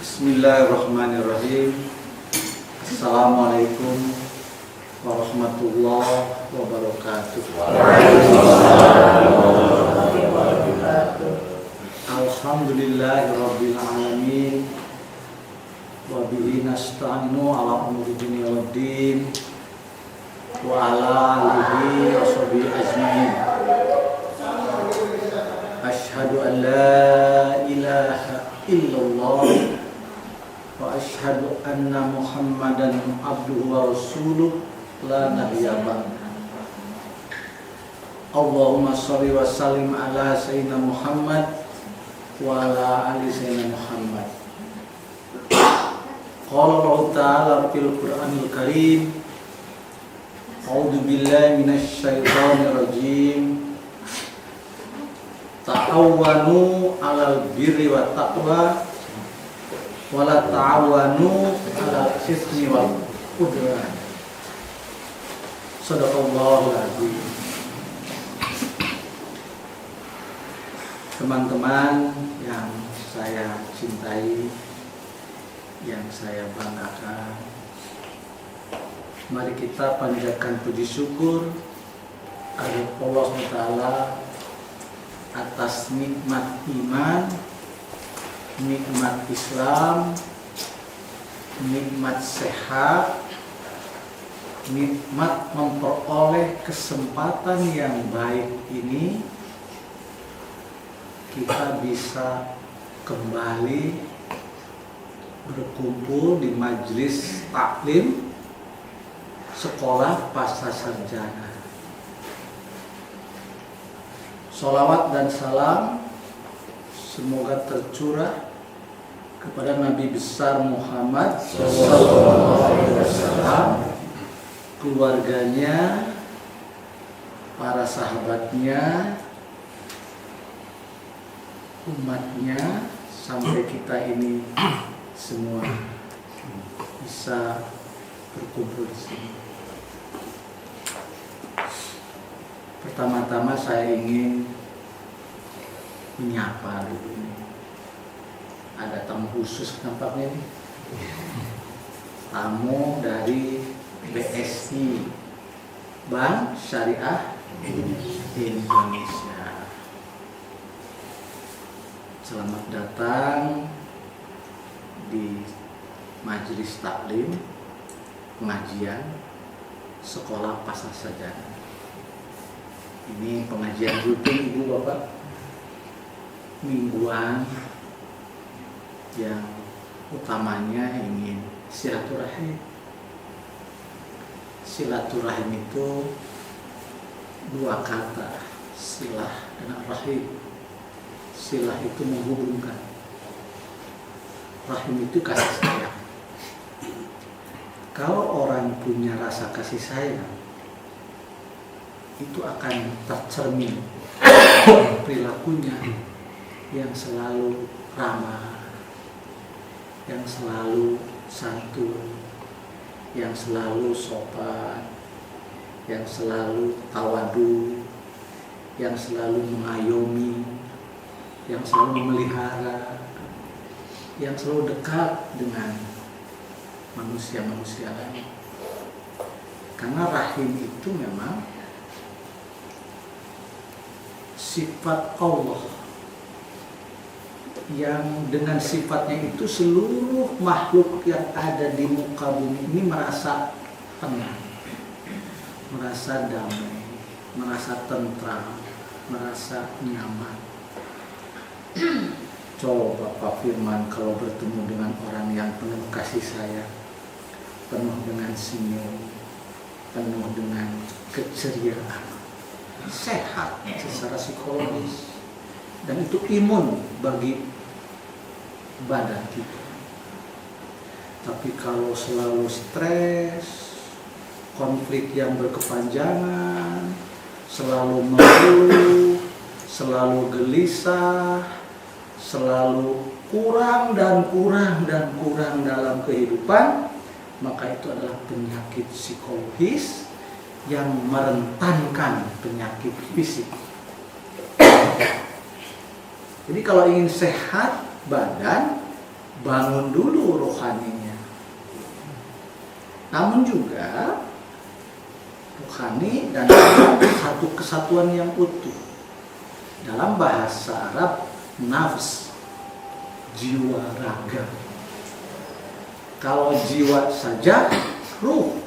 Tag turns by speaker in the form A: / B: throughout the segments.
A: Bismillahirrahmanirrahim. Assalamualaikum warahmatullahi wabarakatuh. Alhamdulillahirabbil alamin. Wa bihi nasta'inu ala umuri dunya waddin. Wa ala alihi washabihi ajmain. Asyhadu an la ilaha illallah wa asyhadu anna Muhammadan abduhu wa rasuluh la nabiyya ba'da. Allahumma shalli wa sallim ala sayyidina Muhammad wa ala ali sayyidina Muhammad. Qala Allah ta'ala fil Qur'anil Karim. A'udzu billahi minasy syaithanir rajim. Ta'awwanu 'alal birri wat taqwa wa la ta'awwanu 'alal itsmi wal 'udwan. Shadaqallahul azim. Teman-teman yang saya cintai, yang saya banggakan, mari kita panjatkan puji syukur kepada Allah SWT atas nikmat iman, nikmat Islam, nikmat sehat, nikmat memperoleh kesempatan yang baik ini. Kita bisa kembali berkumpul di majelis taklim sekolah pasca sarjana. Sholawat dan salam semoga tercurah kepada Nabi besar Muhammad SAW, keluarganya, para sahabatnya, umatnya, sampai kita ini semua bisa berkumpul di sini. Pertama-tama saya ingin menyapa dulu ini. Ada tamu khusus nampaknya nih. Tamu dari BSI, Bank Syariah Indonesia. Selamat datang di majelis taklim pengajian sekolah pasca sarjana. Ini pengajian rutin Ibu Bapak mingguan yang utamanya ingin silaturahim. Silaturahim itu dua kata, silah dan rahim. Silah itu menghubungkan, rahim itu kasih sayang. Kalau orang punya rasa kasih sayang, itu akan tercermin perilakunya yang selalu ramah, yang selalu santun, yang selalu sopan, yang selalu tawadu, yang selalu mengayomi, yang selalu memelihara, yang selalu dekat dengan manusia-manusia lain. Karena rahim itu memang sifat Allah yang dengan sifatnya itu seluruh makhluk yang ada di muka bumi ini merasa tenang, merasa damai, merasa tentram, merasa nyaman. Coba Pak Firman kalau bertemu dengan orang yang penuh kasih sayang, penuh dengan senyum, penuh dengan keceriaan, sehat secara psikologis, dan itu imun bagi badan kita. Tapi kalau selalu stres, konflik yang berkepanjangan, selalu mengeluh, selalu gelisah, selalu kurang dalam kehidupan, maka itu adalah penyakit psikologis yang merentankan penyakit fisik. Jadi kalau ingin sehat badan, bangun dulu rohaninya. Namun juga rohani dan badan satu kesatuan yang utuh. Dalam bahasa Arab, nafs, jiwa raga. Kalau jiwa saja, ruh.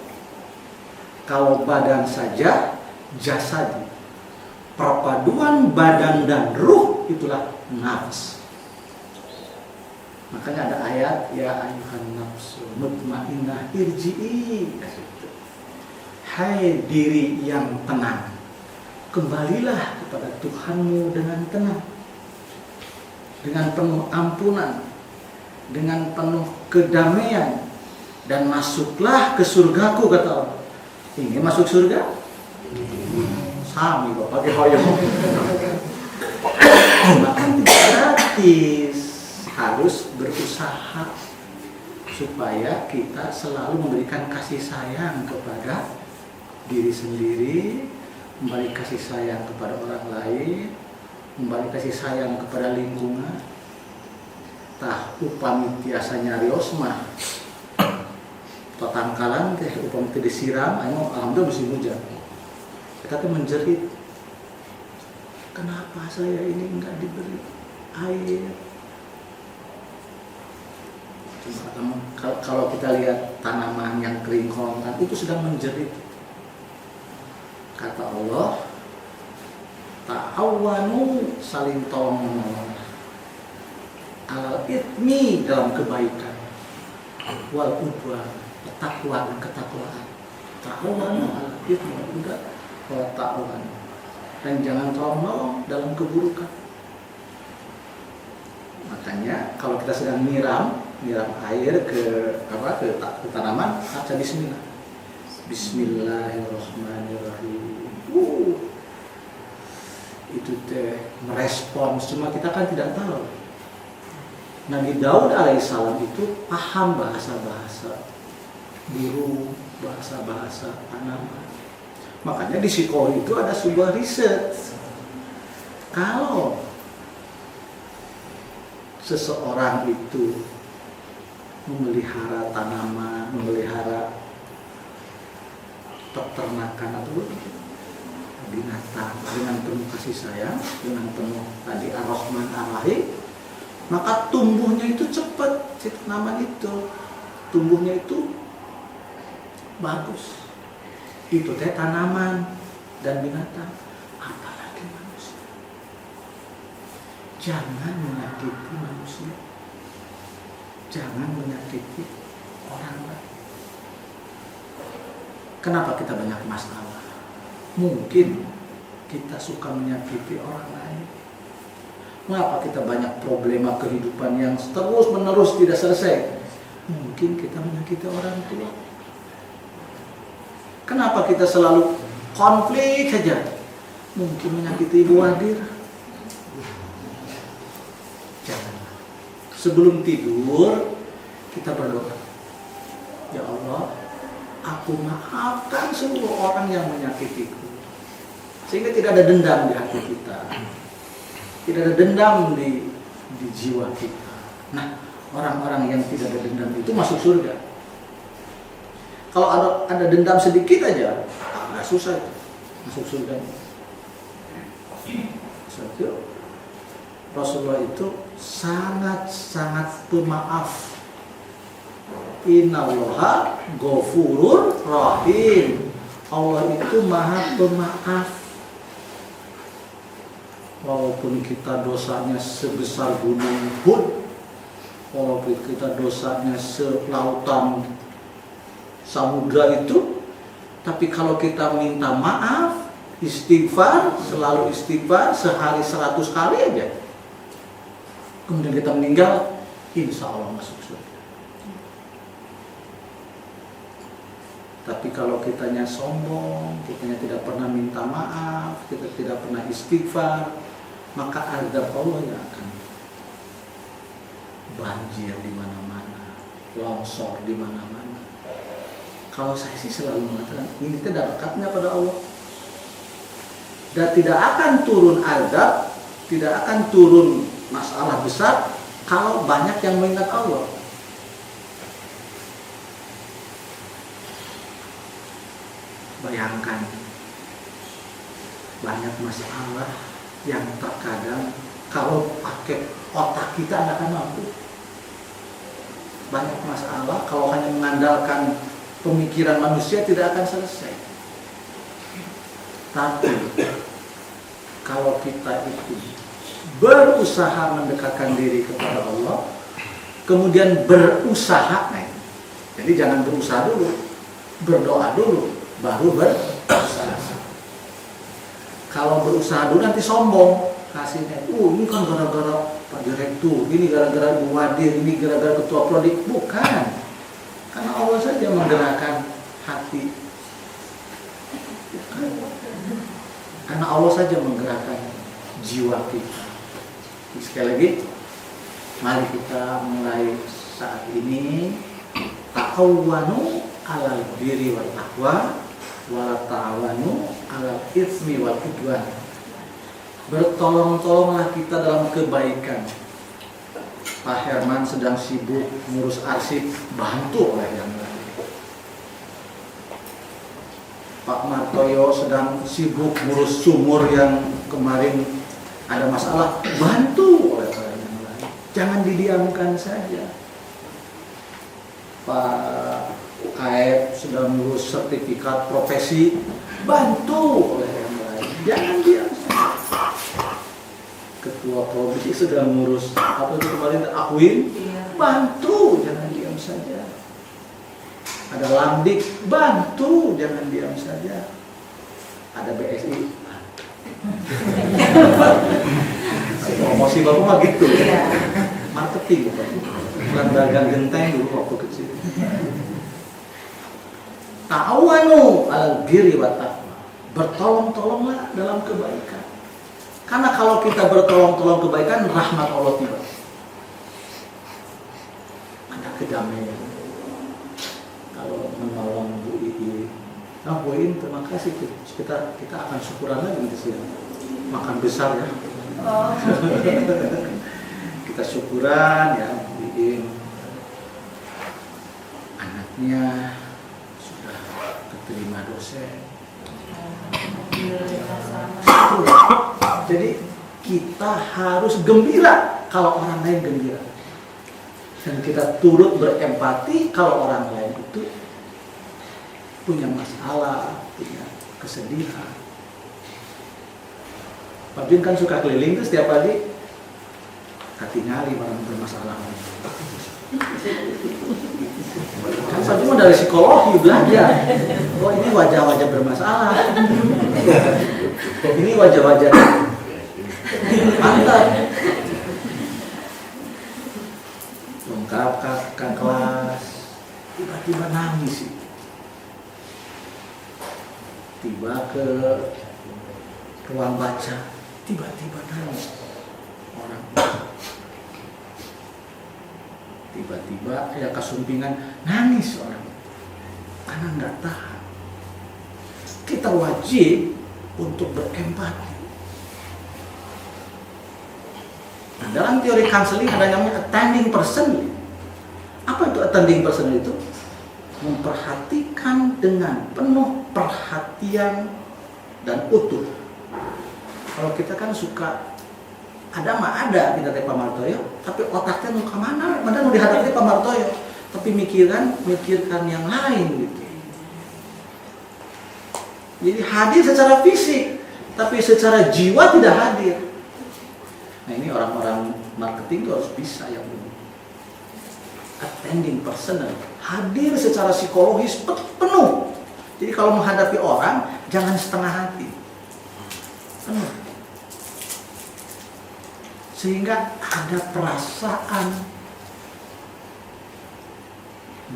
A: Kalau badan saja, jasad. Perpaduan badan dan ruh itulah nafs. Makanya ada ayat, ya ayuhan nafsu mutmainnah irji'i. Hai diri yang tenang, kembalilah kepada Tuhanmu dengan tenang, dengan penuh ampunan, dengan penuh kedamaian, dan masuklah ke surgaku, kata Allah. Ingin masuk surga? Sami kok pakai hoyong. Maka tidak gratis, harus berusaha supaya kita selalu memberikan kasih sayang kepada diri sendiri, memberi kasih sayang kepada orang lain, memberi kasih sayang kepada lingkungan. Tah upami tiasa nyarios mah tatangkalan teh upami teh disiram, ayo alhamdulillah musim hujan. Kita tuh menjerit, kenapa saya ini enggak diberi air? Kalau kita lihat tanaman yang kering kontan itu sedang menjerit. Kata Allah, ta'awanu, saling tolong menolong, alal ithmi, dalam kebaikan, wal udwan, ketakwaan, ketakwaan. Ta'awanu alal ithmi wal udwan, wal ta'awanu, dan jangan tolong menolong dalam keburukan. Makanya kalau kita sedang nyiram air ke tanaman, baca bismillah. Bismillahirrahmanirrahim. Itu teh merespons, cuma kita kan tidak tahu. Nabi Daud alaihissalam itu paham bahasa-bahasa burung, bahasa-bahasa tanaman. Makanya di psikologi itu ada sebuah riset. Kalau seseorang itu memelihara tanaman, memelihara peternakan atau binatang dengan penuh kasih sayang, dengan penuh tadi ar-Rahman ar-Rahim, maka tumbuhnya itu cepat. Si tanaman itu tumbuhnya itu bagus. Itu teh tanaman dan binatang, apalagi manusia. Jangan menyakiti manusia, jangan menyakiti orang lain. Kenapa kita banyak masalah? Mungkin kita suka menyakiti orang lain. Mengapa kita banyak problema kehidupan yang terus menerus tidak selesai? Mungkin kita menyakiti orang tua. Kenapa kita selalu konflik saja? Mungkin menyakiti ibu hadir. Jangan. Sebelum tidur kita berdoa, ya Allah, aku maafkan seluruh orang yang menyakitiku, sehingga tidak ada dendam di hati kita, tidak ada dendam di jiwa kita. Nah, orang-orang yang tidak ada dendam itu masuk surga. Kalau ada dendam sedikit aja, nggak susah itu masuk surga. Rasulullah itu sangat pemaaf. Innallaha ghafurur rahim. Allah itu maha pemaaf. Walaupun kita dosanya sebesar gunung Uhud, walaupun kita dosanya selautan samudra itu, tapi kalau kita minta maaf, istighfar, selalu istighfar, sehari 100 kali aja, kemudian kita meninggal, insya Allah masuk surga. Tapi kalau kitanya sombong, kitanya tidak pernah minta maaf, kita tidak pernah istighfar, maka azab Allah yang akan banjir di mana-mana, longsor di mana-mana. Kalau saya sih selalu mengatakan ini tidak dekatnya pada Allah, dan tidak akan turun azab, tidak akan turun masalah besar kalau banyak yang mengingat Allah. Bayangkan banyak masalah yang terkadang kalau pakai otak kita nggak akan mampu. Banyak masalah kalau hanya mengandalkan pemikiran manusia tidak akan selesai. Tapi kalau kita itu berusaha mendekatkan diri kepada Allah, kemudian berusaha, jadi jangan berusaha dulu, berdoa dulu, baru berusaha. Kalau berusaha dulu nanti sombong, kasihnya, ini kan gara-gara Pak Direktur, ini gara-gara Bu Wadir, ini gara-gara Ketua Prodi. Bukan, karena Allah saja menggerakkan hati. Bukan. Karena Allah saja menggerakkan jiwa kita. Sekali lagi, mari kita mulai saat ini. Ta'awwanu 'alal birri wat taqwa wa la ta'awanu 'alal itsmi wal 'udwan. Bertolong-tolonglah kita dalam kebaikan. Pak Herman sedang sibuk ngurus arsip, bantu oleh yang lain. Pak Martoyo sedang sibuk ngurus sumur yang kemarin ada masalah, bantu oleh orang yang lain. Jangan didiamkan saja. Pak Kaib sedang ngurus sertifikat profesi, bantu oleh yang lain. Jangan diam saja. Ketua Provinsi sedang ngurus apa itu kemarin Akwin, bantu, jangan diam saja. Ada Lamdik, bantu, jangan diam saja. Ada BSI, promosi bapak mah gitu, marketing, bukan dagang genteng dulu waktu kecil. Ta'awanu 'alal birri wat taqwa. Bertolong-tolonglah dalam kebaikan. Karena kalau kita bertolong-tolong kebaikan, rahmat Allah tiba. Ada kedamaian. Kalau menolong Bu Iin, nah Bu Iin terima kasih. Kita akan syukuran lagi di sini. Makan besar ya. Oh. Kita syukuran ya Bu Iin. Anaknya sudah keterima dosen. Jadi kita harus gembira kalau orang lain gembira, dan kita turut berempati kalau orang lain itu punya masalah, punya kesedihan. Pak Jun kan suka keliling tuh setiap pagi, katingali orang bermasalah. Kan Pak Jun dari psikologi belajar, oh ini wajah-wajah bermasalah, ini wajah-wajah mantap. Lengkap ke kelas, tiba-tiba nangis. Tiba ke ruang baca, tiba-tiba nangis. Orang tiba-tiba ya kesumpingan, nangis orang karena nggak tahan. Kita wajib untuk berempati. Nah, dalam teori counseling ada namanya attending person. Apa itu attending person itu? Memperhatikan dengan penuh perhatian dan utuh. Kalau kita kan suka ada kita teh Pak Martoyo, tapi otaknya mau kemana? Padahal mau dihadapi Pak Martoyo, tapi mikirkan yang lain gitu. Jadi hadir secara fisik, tapi secara jiwa tidak hadir. Nah ini orang-orang marketing itu harus bisa yang ini. Attending personal, hadir secara psikologis penuh. Jadi kalau menghadapi orang, jangan setengah hati, penuh. Sehingga ada perasaan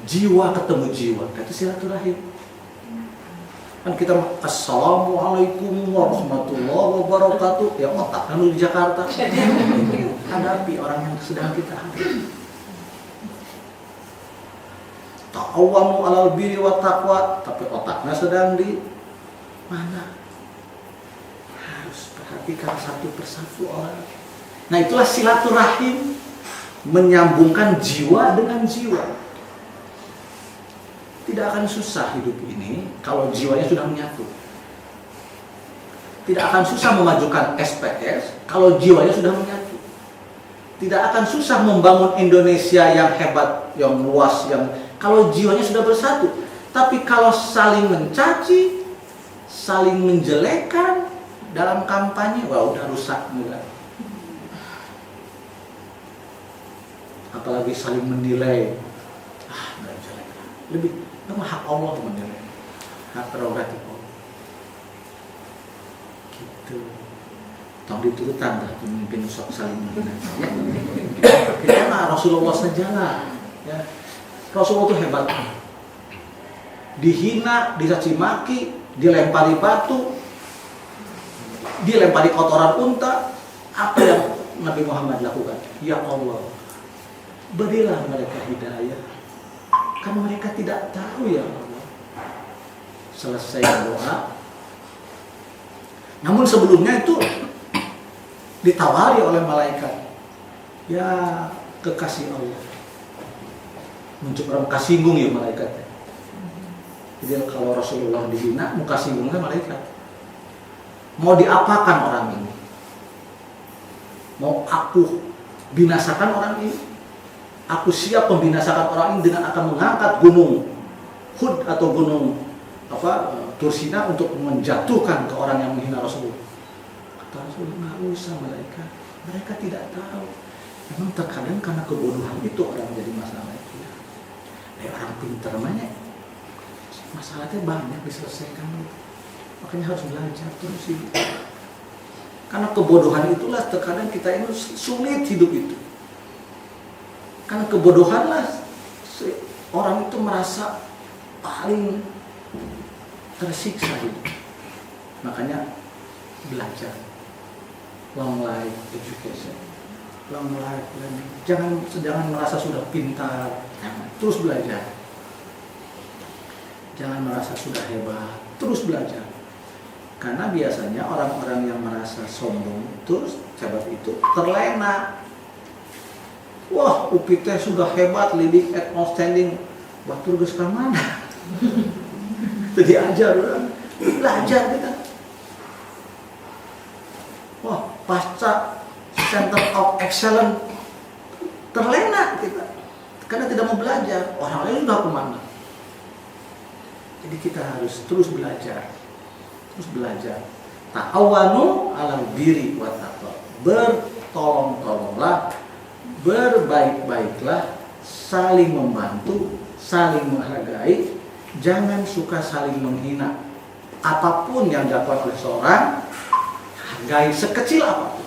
A: jiwa ketemu jiwa, itu silaturahim. Kan kita assalamualaikum warahmatullahi wabarakatuh, ya otak kan di Jakarta. Hadapi orang yang sedang kita hadapi. Ta'awwanu 'alal birri wat taqwa, tapi otaknya sedang di mana? Harus perhatikan satu persatu orang. Nah itulah silaturahim. menyambungkan jiwa dengan jiwa. Tidak akan susah hidup ini kalau jiwanya sudah menyatu. Tidak akan susah memajukan SPS kalau jiwanya sudah menyatu. Tidak akan susah membangun Indonesia yang hebat, yang luas, yang kalau jiwanya sudah bersatu. Tapi kalau saling mencaci, saling menjelekkan dalam kampanye, wah udah rusak mulai. Apalagi saling menilai, nggak jelek. Lebih, itu hak Allah menilai, hak prerogatif Allah. Gitu. Tahu diturutan dah pemimpin sok saling menghina. Kita mah Rasulullah sajalah. Ya. Rasulullah itu hebat. Dihina, dicaci maki, dilempari batu, dilempari kotoran unta. Apa yang Nabi Muhammad lakukan? Ya Allah, berilah mereka hidayah. Kan mereka tidak tahu ya Allah. Selesai doa. Namun sebelumnya itu ditawari oleh malaikat. Ya kekasih Allah. Muncul muka singgung ya malaikatnya. Jadi kalau Rasulullah dihina, muka singgungnya malaikat. Mau diapakan orang ini? Mau aku binasakan orang ini? Aku siap membinasakan orang ini dengan akan mengangkat gunung Hud atau gunung Tursina untuk menjatuhkan ke orang yang menghina Rasulullah. Kata Rasulullah, nggak usah malaikat. Mereka tidak tahu. Memang terkadang karena kebodohan itu orang jadi masalah itu. Orang pintar banyak, masalahnya banyak diselesaikan. Makanya harus belajar terus hidup. Karena kebodohan itulah terkadang kita ini sulit hidup itu. Karena kebodohanlah orang itu merasa paling tersiksa hidup. Makanya belajar, long life education, long life learning. Jangan merasa sudah pintar, terus belajar. Jangan merasa sudah hebat, terus belajar. Karena biasanya orang-orang yang merasa sombong terus hebat itu terlena. Wah, UPI teh sudah hebat, leading at outstanding. Batur geus ka mana? Jadi ajar orang, belajar kita. Wah, pasca Center of Excellence terlena kita. Karena tidak mau belajar, orang lain sudah kemana? Jadi kita harus terus belajar. Terus belajar. Ta'awanu 'alal birri wat taqwa. Bertolong-tolonglah, berbaik-baiklah, saling membantu, saling menghargai, jangan suka saling menghina. Apapun yang dilakukan oleh seorang, hargai sekecil apapun.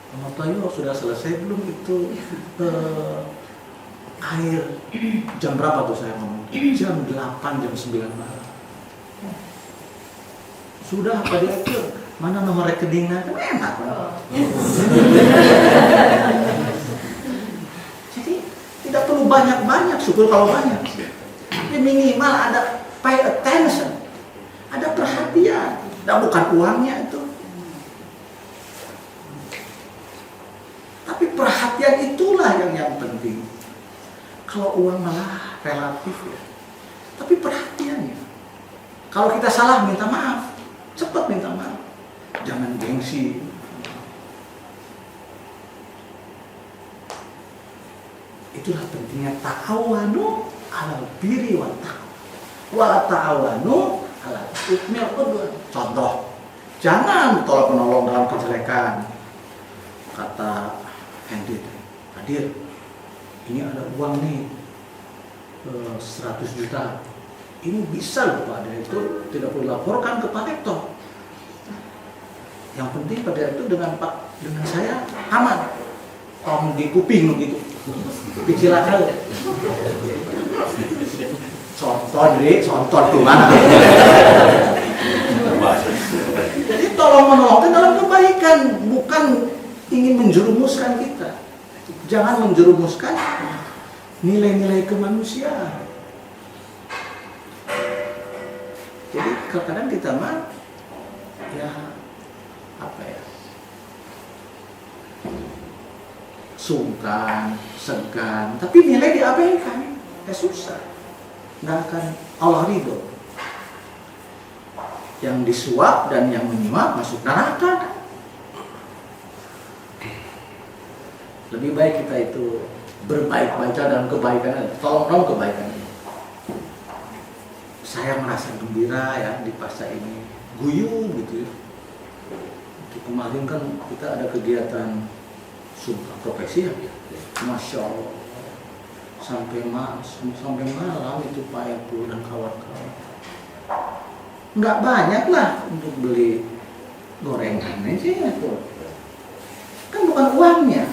A: Mama Tayo sudah selesai belum itu air? Jam berapa tuh saya ngomong? Jam 8, jam 9 malam. Sudah apa dia itu? Mana nomor rekeningnya? Kan enak. Jadi tidak perlu banyak-banyak, syukur kalau banyak. Tapi minimal ada pay attention, ada perhatian. Dan bukan uangnya itu. Tapi perhatian itulah yang penting. Kalau uang malah relatif ya. Tapi perhatiannya. Kalau kita salah minta maaf, cepat minta maaf. Jangan gengsi. Itulah pentingnya ta'awanu 'alal birri wat taqwa. Wa ta'awanu 'alal itsmi wal 'udwan. Contoh, jangan tolong menolong dalam kejelekan. Kata Hendy, hadir, ini ada uang nih 100 juta. Ini bisa loh Pak Ade, itu tidak perlu laporkan ke Pak Rektor. Yang penting pada itu dengan saya aman. Om di kuping begitu. Kecilan aja. Contoh tuh mana? Jadi tolong menolong itu dalam kebaikan, bukan ingin menjerumuskan kita. Jangan menjerumuskan nilai-nilai kemanusiaan. Jadi kadang kita mah ya apa ya, sungkan, segan, tapi nilai diabaikan, susah, nggak akan Allah ridho. Yang disuap dan yang menyimak masuk neraka. Lebih baik kita itu berbaik-baik dalam kebaikan, tolong kebaikan ini. Saya merasa gembira ya di pasca ini, guyu gitu ya. Kemarin kan kita ada kegiatan sumpah profesi ya, Masya Allah, sampai malam itu Pak Epu dan kawan-kawan. Nggak banyak lah untuk beli gorengan aja ya tuh. Kan bukan uangnya,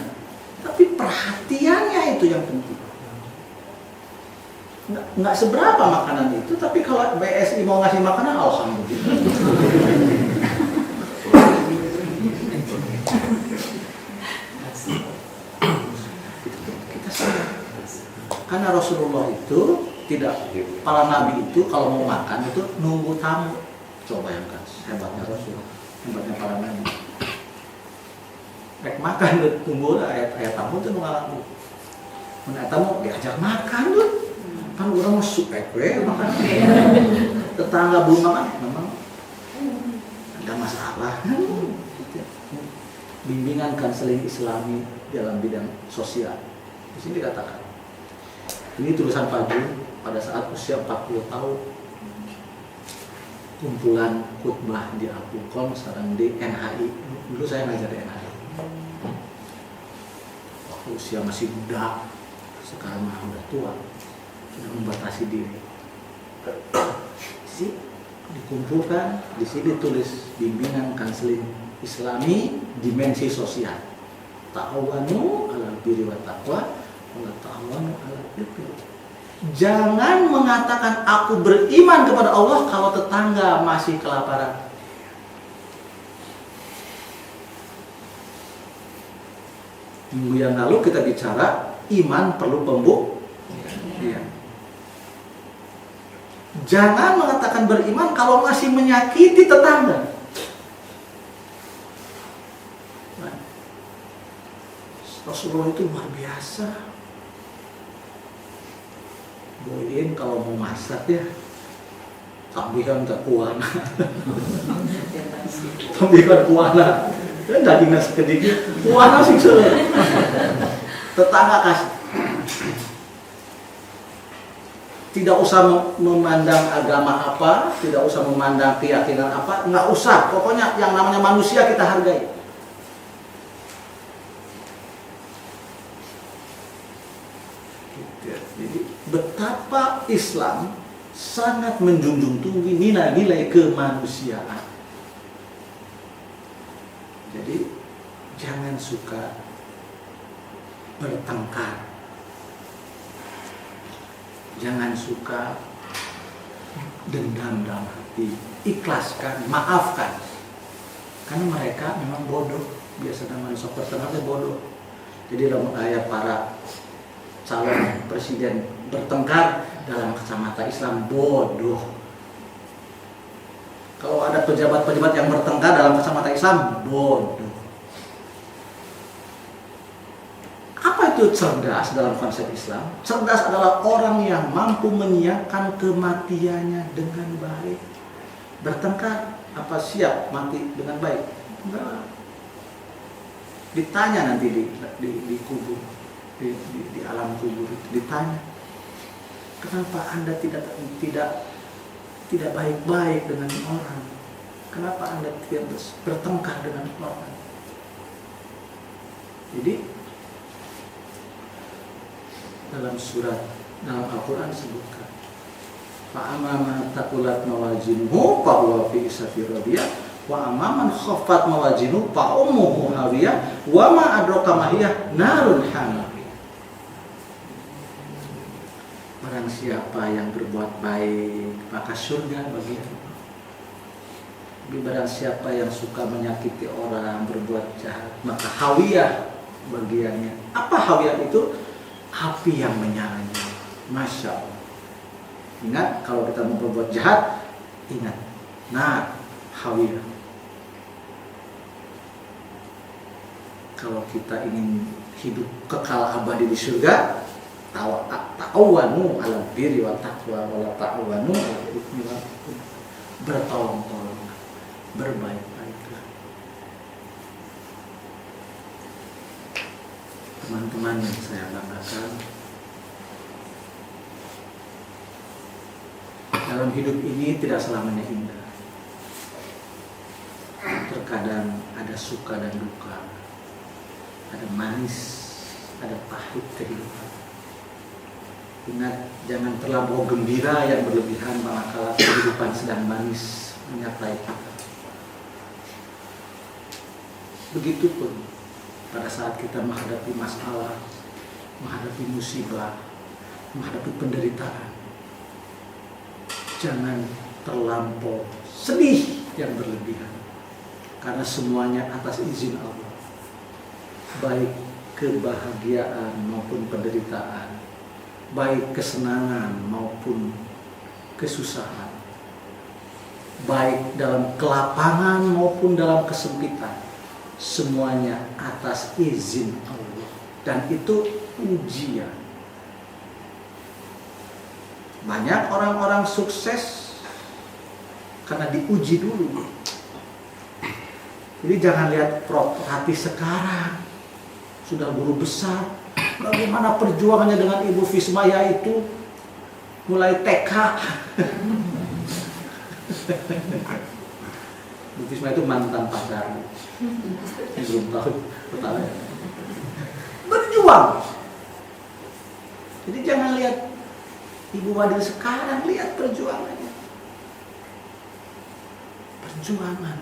A: tapi perhatiannya itu yang penting. Nggak seberapa makanan itu, tapi kalau BSI mau ngasih makanan, alhamdulillah. Kita sadar. Karena Rasulullah itu tidak, para nabi itu kalau mau makan itu nunggu tamu. Coba bayangkan hebatnya Rasulullah, hebatnya para nabi. Rek makan tuh, tunggu ayat tamu tuh nunggu. Mana tamu diajak makan tuh. Kan orang masuk makan. Tetangga belum makan, memang ada masalah. Bimbingan konseling Islami dalam bidang sosial. Di sini dikatakan. Ini tulisan Pak Jun pada saat usia 40 tahun. Kumpulan khutbah di Al-Qur'an sekarang di NHI. Dulu saya ngajar di NHI. Waktu usia masih muda, sekarang udah tua. Sudah membatasi diri. Sih dikumpulkan, di sini tulis bimbingan konseling Islami dimensi sosial. Ta'awanu 'alal birri wat taqwa wa ta'awanu 'alal itsmi. Jangan mengatakan aku beriman kepada Allah kalau tetangga masih kelaparan. Minggu yang lalu kita bicara iman perlu pembuktian. Jangan mengatakan beriman kalau masih menyakiti tetangga. Nah, Rasulullah itu luar biasa. Boyin kalau mau masak ya, tambihan ke kuana. Tambihan kuana. Dan dagingnya sedikit, kuana sih tetangga kasih. Tidak usah memandang agama apa, tidak usah memandang keyakinan apa, nggak usah. Pokoknya yang namanya manusia kita hargai. Jadi betapa Islam sangat menjunjung tinggi nilai-nilai kemanusiaan. Jadi jangan suka bertengkar. Jangan suka dendam dalam hati, ikhlaskan, maafkan. Karena mereka memang bodoh, biasa namanya sok pertengahan bodoh. Jadi dalam ayat para calon presiden bertengkar dalam kacamata Islam bodoh. Kalau ada pejabat-pejabat yang bertengkar dalam kacamata Islam bodoh. Apa itu cerdas dalam konsep Islam? Cerdas adalah orang yang mampu menyiapkan kematiannya dengan baik. Bertengkar, apa siap mati dengan baik? Enggak. Ditanya nanti di kubur, di alam kubur, ditanya, kenapa Anda tidak baik-baik dengan orang? Kenapa Anda tidak bertengkar dengan orang? Jadi dalam Al-Quran disebutkan fa'amama taqulat mawazinuhu fahuwa fi isafir radiyah wa amaman khaffat mawazinuhu fa ummuhu hawiyah wa ma adraka ma hiya narun hamiyah. Barang siapa yang berbuat baik maka surga baginya. Tapi barang siapa yang suka menyakiti orang, berbuat jahat, maka hawiyah bagiannya. Apa hawiyah itu? Api yang menyala-nyala. Masya Allah. Ingat, kalau kita mau berbuat jahat, ingat. Nah, hawiyah. Kalau kita ingin hidup kekal abadi di surga, ta'awanu 'alal birri wat taqwa wa la ta'awanu 'alal itsmi wal 'udwan. Bertolong-tolong, berbaik-baiklah. Teman-teman yang saya banggakan, dalam hidup ini tidak selamanya indah. Terkadang ada suka dan duka, ada manis, ada pahit kehidupan. Ingat, jangan terlalu gembira yang berlebihan manakala kehidupan sedang manis menyertai kita. Begitupun pada saat kita menghadapi masalah, menghadapi musibah, menghadapi penderitaan, jangan terlampau sedih yang berlebihan, karena semuanya atas izin Allah. Baik kebahagiaan maupun penderitaan, baik kesenangan maupun kesusahan, baik dalam kelapangan maupun dalam kesempitan, semuanya atas izin Allah, dan itu ujian. Banyak orang-orang sukses karena diuji dulu. Jadi jangan lihat hati sekarang, sudah guru besar, bagaimana perjuangannya dengan Ibu Fismaya itu mulai TK. Ibu Fismaya itu mantan pacar, belum tahu pertama. Berjuang. Jadi jangan lihat Ibu Wadil sekarang, lihat perjuangannya. Perjuangan.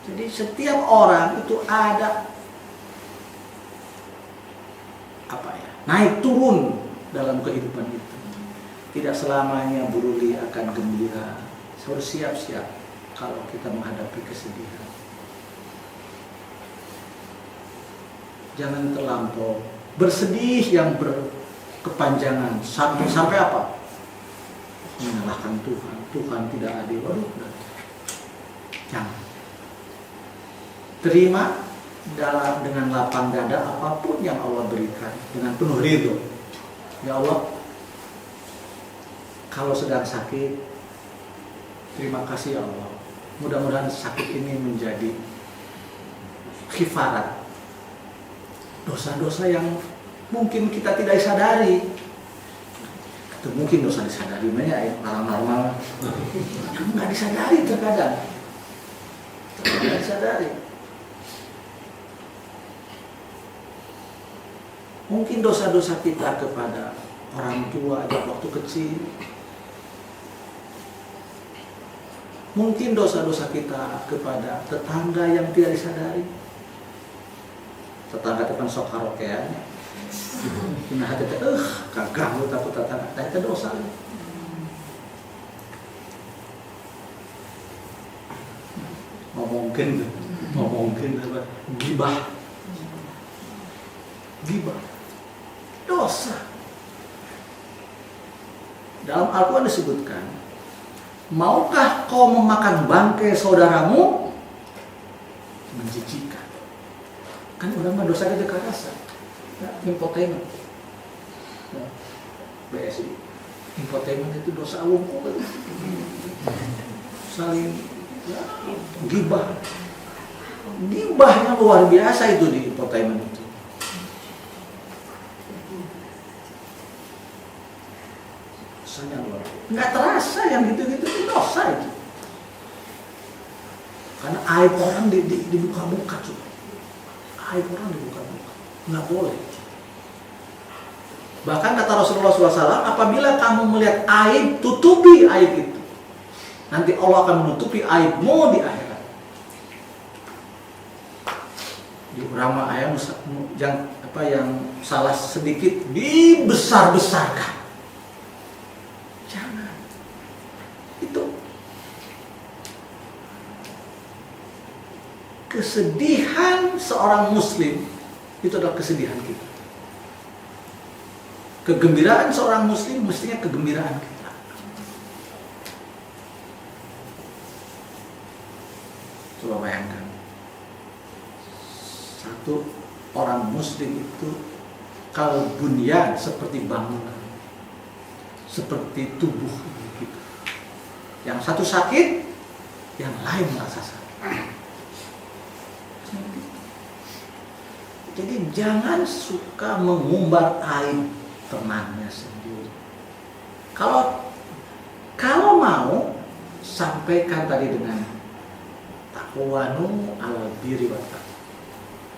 A: Jadi setiap orang itu ada naik turun dalam kehidupan itu. Tidak selamanya Bu Ruli akan gembira. Harus siap-siap kalau kita menghadapi kesedihan. Jangan terlampau bersedih yang berkepanjangan sampai apa? Menyalahkan Tuhan. Tuhan tidak adil. Waduh, jangan. Terima dengan lapang dada apapun yang Allah berikan, dengan penuh ridho. Ya Allah, kalau sedang sakit, terima kasih ya Allah. Mudah-mudahan sakit ini menjadi khifarat dosa-dosa yang mungkin kita tidak sadari. Itu mungkin dosa disadari, banyak orang normal nggak disadari terkadang. Nggak disadari. Mungkin dosa-dosa kita kepada orang tua waktu kecil. Mungkin dosa-dosa kita kepada tetangga yang tidak disadari. Tetangga depan sok karaokean. Nah hati kagak lu takut tetangga. Itu dosa. Ngomongin apa? Gibah. Dosa. Dalam Al-Quran disebutkan, maukah kau memakan bangkai saudaramu? Menjijikan. Kan udah mah dosa kita kerasa. Ya, infotainment. Ya, BSI. Infotainment itu dosa umum. Saling ya, gibah. Gibahnya luar biasa itu di infotainment itu. Nggak terasa yang gitu-gitu itu dosa itu. Karena aib orang dibuka-buka juga. Aib orang dibuka-buka. Nggak boleh. Bahkan kata Rasulullah SAW, apabila kamu melihat aib, tutupi aib itu. Nanti Allah akan menutupi aibmu di akhirat. Di beberapa ayat yang salah sedikit dibesar-besarkan. Jangan. Itu kesedihan seorang muslim itu adalah kesedihan kita. Kegembiraan seorang muslim mestinya kegembiraan kita. Coba bayangkan. Satu, orang muslim itu kalau bunyan seperti bangunan, seperti tubuh gitu. Yang satu sakit, yang lain merasa sakit. Jadi jangan suka mengumbar aib temannya sendiri. Kalau mau sampaikan tadi dengan takwanu alal birri wa taqwa.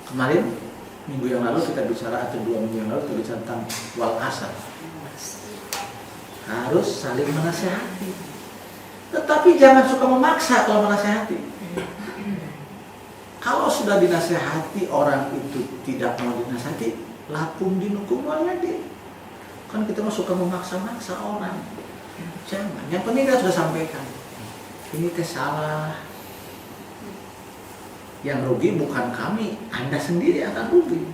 A: Kemarin minggu yang lalu kita bicara, atau 2 minggu yang lalu kita bicara tentang wal asar. Harus saling menasihati. Tetapi jangan suka memaksa kalau menasihati. Kalau sudah dinasihati orang itu tidak mau dinasihati, lakum dinukum waliyadin. Kan kita mah suka memaksa-maksa orang. Jangan. Yang penting kita sudah sampaikan. Ini salah. Yang rugi bukan kami, Anda sendiri akan rugi.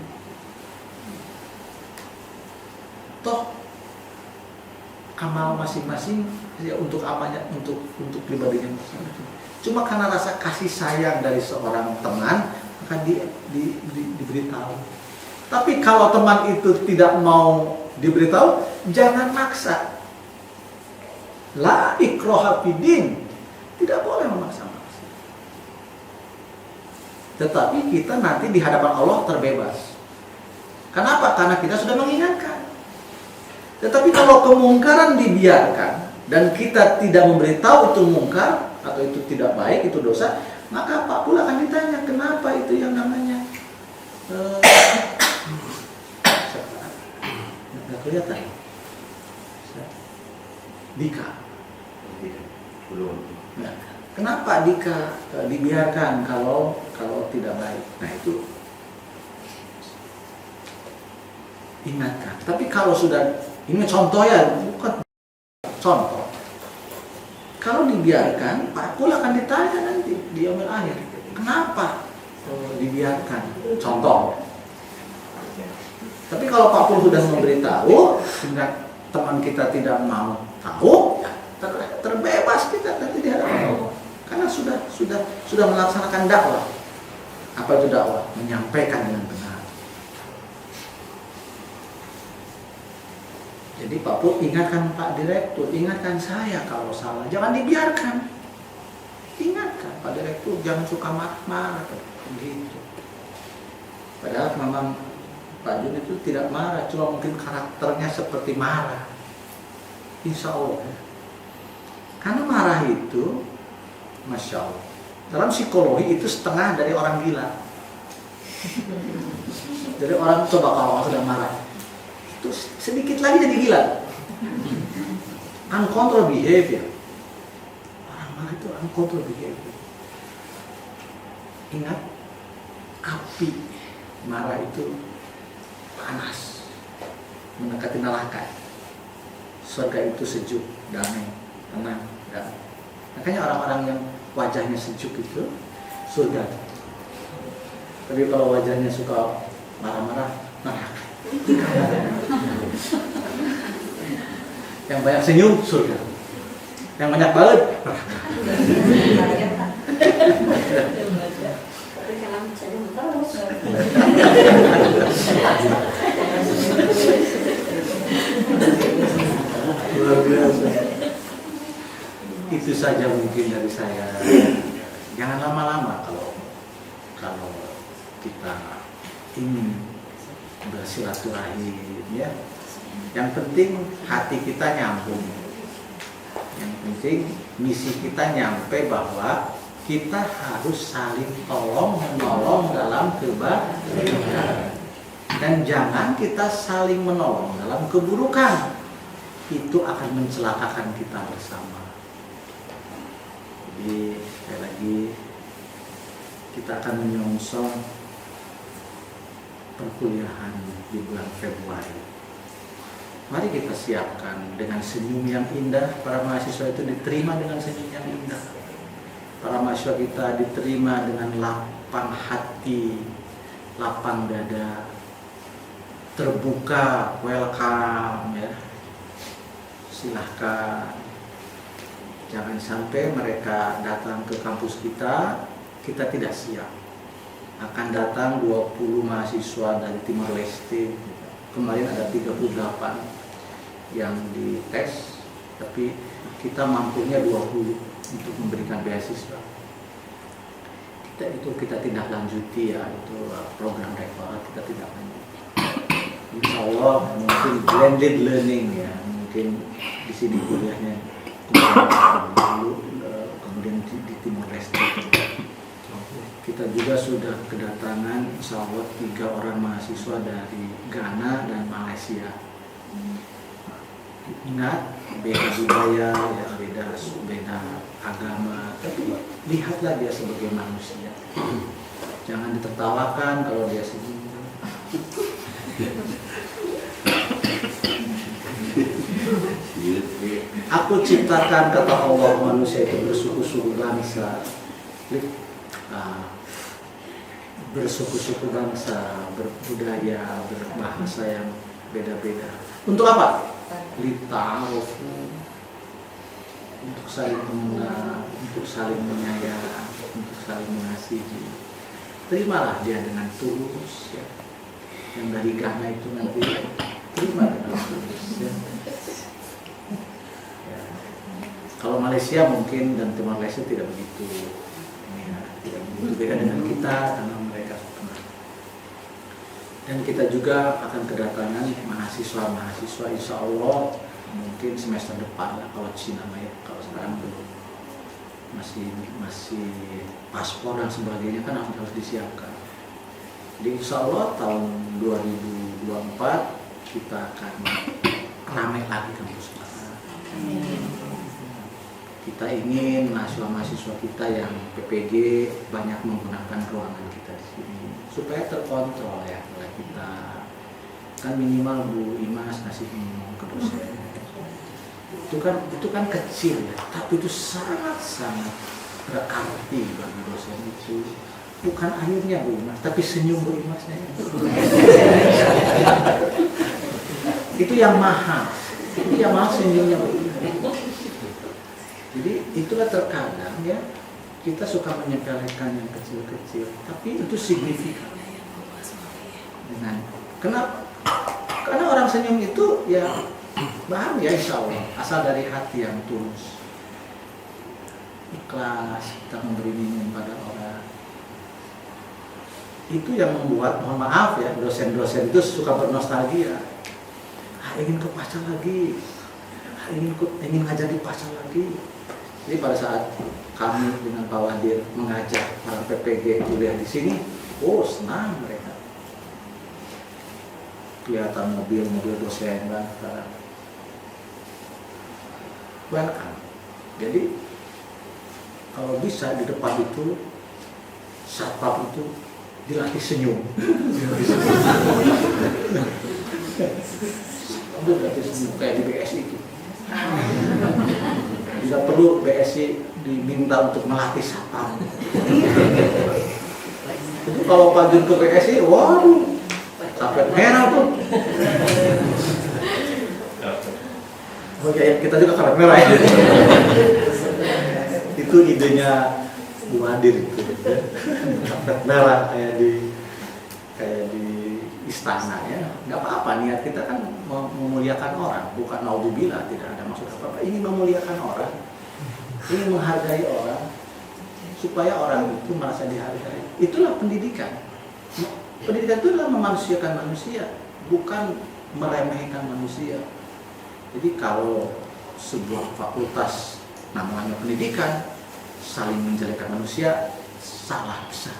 A: Toh amal masing-masing ya untuk apanya, untuk pribadinya masing-masing. Cuma karena rasa kasih sayang dari seorang teman akan diberitahu. Tapi kalau teman itu tidak mau diberitahu, jangan maksa. La ikraha fiddin, tidak boleh memaksa-maksa. Tetapi kita nanti di hadapan Allah terbebas. Kenapa? Karena kita sudah mengingatkan. Tetapi kalau kemungkaran dibiarkan dan kita tidak memberitahu itu mungkar atau itu tidak baik, itu dosa, maka Pak Pul akan ditanya kenapa itu yang namanya nggak kelihatan Dika.
B: Belum.
A: Nah, kenapa Dika dibiarkan kalau tidak baik? Nah itu ingatkan. Tapi kalau sudah, ini contoh ya, bukan contoh. Kalau dibiarkan, Pak Pul akan ditanya nanti di yaumil akhir. Kenapa dibiarkan? Contoh. Tapi kalau Pak Pul sudah memberitahu, sehingga teman kita tidak mau tahu, ya terbebas kita nanti di hadapan Allah. Karena sudah melaksanakan dakwah. Apa itu dakwah? Menyampaikan dengan benar. Jadi Pak Pul ingatkan Pak Direktur, ingatkan saya kalau salah, jangan dibiarkan. Ingatkan Pak Direktur, jangan suka marah-marah begitu. Padahal memang Pak Jun itu tidak marah, cuma mungkin karakternya seperti marah. Insya Allah. Karena marah itu, Masya Allah, dalam psikologi itu setengah dari orang gila. Jadi orang, coba kalau orang sedang marah, itu sedikit lagi jadi gila. Uncontrolled behavior. Orang marah itu uncontrolled behavior. Ingat, api marah itu panas, mendekati neraka. Surga itu sejuk, damai, tenang, damai. Makanya orang-orang yang wajahnya sejuk itu surga. Tapi kalau wajahnya suka marah-marah, neraka. Yang banyak senyum surga, yang banyak balet luar biasa. Itu saja mungkin dari saya. Jangan lama-lama kalau kita ingin bersilaturahim, ya. Yang penting hati kita nyambung. Yang penting misi kita nyampe bahwa kita harus saling tolong menolong dalam kebaikan. Dan jangan kita saling menolong dalam keburukan. Itu akan mencelakakan kita bersama. Jadi sekali lagi kita akan menyongsong perkuliahan di bulan Februari. Mari kita siapkan dengan senyum yang indah. Para mahasiswa itu diterima dengan senyum yang indah. Para mahasiswa kita diterima dengan lapang hati, lapang dada, terbuka, welcome, ya. Silahkan. Jangan sampai mereka datang ke kampus kita tidak siap. akan datang 20 mahasiswa dari Timor Leste. Kemarin ada 38 yang dites, tapi kita mampunya 20 untuk memberikan beasiswa. Kita tidak lanjuti ya, itu program rektorat kita tidak lanjuti. Insya Allah mungkin blended learning ya, mungkin di sini kuliahnya kemudian di Timor Leste. Kita juga sudah kedatangan insya Allah 3 orang mahasiswa dari Ghana dan Malaysia. Ingat, beda budaya, ya, beda agama, tapi lihatlah dia sebagai manusia. Jangan ditertawakan kalau dia sedih. Aku ciptakan, kata Allah, manusia itu bersuku-suku bangsa. Bersuku-suku bangsa, berbudaya, berbahasa yang beda-beda. Untuk apa? Lita'arufu, untuk saling mengenal, untuk saling menyayang, untuk saling mengasihi. Terimalah dia dengan tulus ya. Yang dari Ghana itu nanti terima dengan tulus ya. Ya. Kalau Malaysia mungkin dan Timor Leste tidak begitu ya, tidak begitu beda dengan kita karena mereka pernah. Dan kita juga akan kedatangan mahasiswa-mahasiswa insya Allah mungkin semester depan lah, kalau Cina ya, kalau sekarang belum, masih paspor dan sebagainya kan harus disiapkan. Jadi insya Allah tahun 2024 kita akan ramai lagi kampus kita. Kita ingin mahasiswa-mahasiswa kita yang PPG banyak menggunakan ruangan kita di sini supaya terkontrol ya oleh kita. Kan minimal Bu Imas ngasih minum ke dosen. Itu kan kecil ya, tapi itu sangat berarti bagi dosen itu. Bukan akhirnya Bu Imas, tapi senyum Bu Imasnya. Itu yang mahal. Itu yang mahal senyumnya Bu Imas. Jadi itulah terkadang ya kita suka menyepelekan yang kecil-kecil, tapi itu signifikan. Kenapa? Karena orang senyum itu ya bahagia insya Allah, asal dari hati yang tulus, ikhlas kita memberi minum pada orang. Itu yang membuat, mohon maaf ya, dosen-dosen itu suka bernostalgia. Ingin ke Pasca lagi, ingin ngajar di Pasca lagi. Jadi pada saat kami dengan Pak Wadir mengajak para PPG kuliah di sini, senang mereka. Kelihatan mobil-mobil dosen kan, welcome. Jadi kalau bisa di depan itu satpam itu dilatih senyum. Dilatih senyum kayak di BSI itu. Tidak perlu BSI diminta untuk melatih satpam. Itu kalau Pak Jun ke BSI, waduh, sampai merah tuh. Oke, kita juga karena merah ya. Itu idenya Bu Hadir itu. Karpet merah kayak di istana ya. Nggak apa-apa, niat kita kan memuliakan orang, bukan naudzubillah, tidak ada maksud apa-apa. Ini memuliakan orang, ini menghargai orang, supaya orang itu merasa dihargai. Itulah pendidikan. Pendidikan itu adalah memanusiakan manusia, bukan meremehkan manusia. Jadi kalau sebuah fakultas namanya pendidikan saling menjelekkan manusia, salah besar.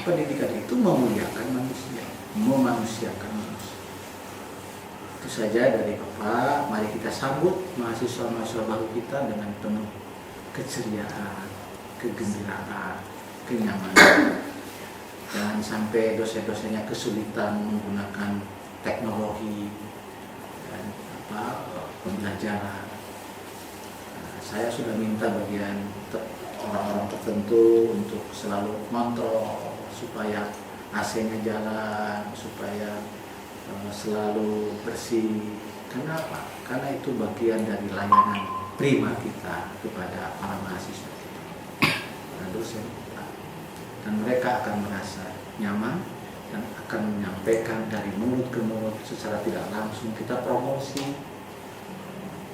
A: Pendidikan itu memuliakan manusia, memanusiakan manusia. Itu saja dari Bapak. Mari kita sambut mahasiswa-mahasiswa baru kita dengan penuh keceriaan, kegembiraan, kenyamanan. Jangan sampai dosen-dosennya kesulitan menggunakan teknologi dan pembelajaran. Saya sudah minta bagian orang-orang tertentu untuk selalu kontrol supaya AC-nya jalan, supaya selalu bersih. Kenapa? Karena itu bagian dari layanan prima kita kepada para mahasiswa kita, para dosen kita. dan mereka akan merasa nyaman dan akan menyampaikan dari mulut ke mulut secara tidak langsung. Kita promosi.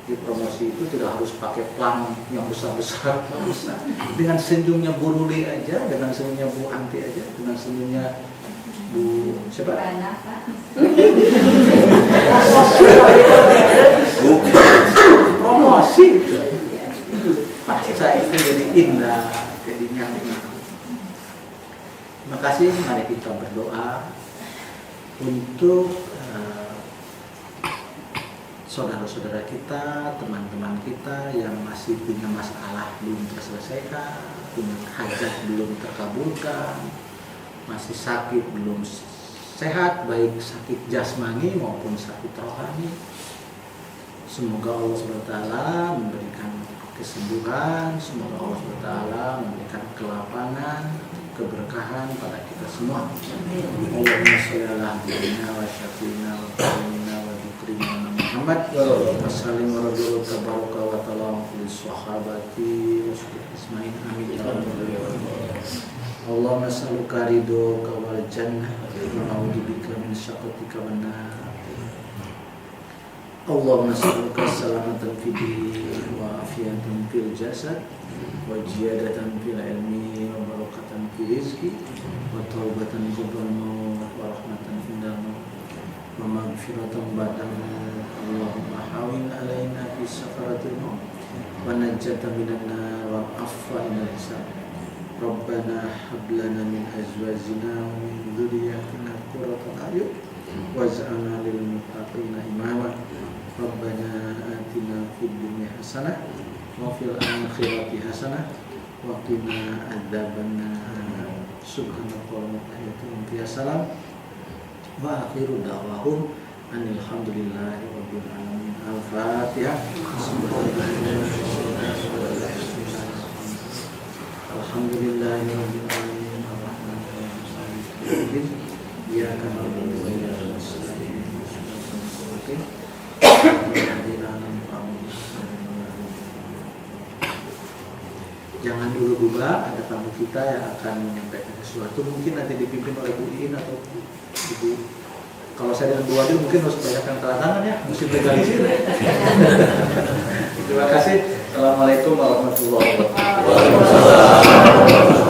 A: Di promosi itu tidak harus pakai plan yang besar-besar, nggak usah. Dengan senyumnya Bu Ruli aja, dengan senyumnya Bu Anti aja, dengan senyumnya Bu siapa? Promosi itu pasca itu jadi indah, jadi nyaman. Terima kasih, mari kita berdoa untuk saudara-saudara kita, teman-teman kita yang masih punya masalah belum terselesaikan, punya hajat belum terkabulkan, masih sakit belum sehat, baik sakit jasmani maupun sakit rohani. Semoga Allah SWT memberikan kesembuhan, semoga Allah SWT memberikan kelapangan, keberkahan pada kita semua. Allahumma sholli ala nabiyyina wa syafiina wa karimina wa dzikrina Muhammad wa sallim wa radhiyallahu tabaraka wa ta'ala fi sahabati wa ismail amin ya rabbal alamin. Allahumma nas'aluka ridhoka wal jannah wa na'udzubika min syaqatika wan nar. Allahumma nas'aluka salamatan fid din wa afiyatan fil jasad wa ziyadatan fil ilmi wa barakatan fil rizqi wa taubatan qabla maut wa rahmatan indal maut wa maghfiratan ba'dal maut. Allahumma hawin alaina fi sakaratil maut wa najjatan minan nar wa afwa inal hisab. Rabbana hab lana min azwajina wa min dhurriyyatina qurrata a'yun waj'alna lil muttaqina imama. Rabbana atina fid dunya hasanah wa fil akhirati hasanah wa qina adzabannar. Subhanallah wa bihamdihi. Wa akhiru da'wahum alhamdulillahi rabbil alamin. Al-Fatihah. Alhamdulillahi rabbil alamin. Ar-Rahmanir-Rahim. Iyyaka na'budu wa iyyaka nasta'in. Jangan dulu buka, ada tamu kita yang akan menyampaikan sesuatu, mungkin nanti dipimpin oleh Bu Iin atau Ibu. Kalau saya dengan Bu Adil mungkin harus banyakkan tanda tangan ya, mesti legalisir. Terima kasih. Assalamualaikum warahmatullahi wabarakatuh.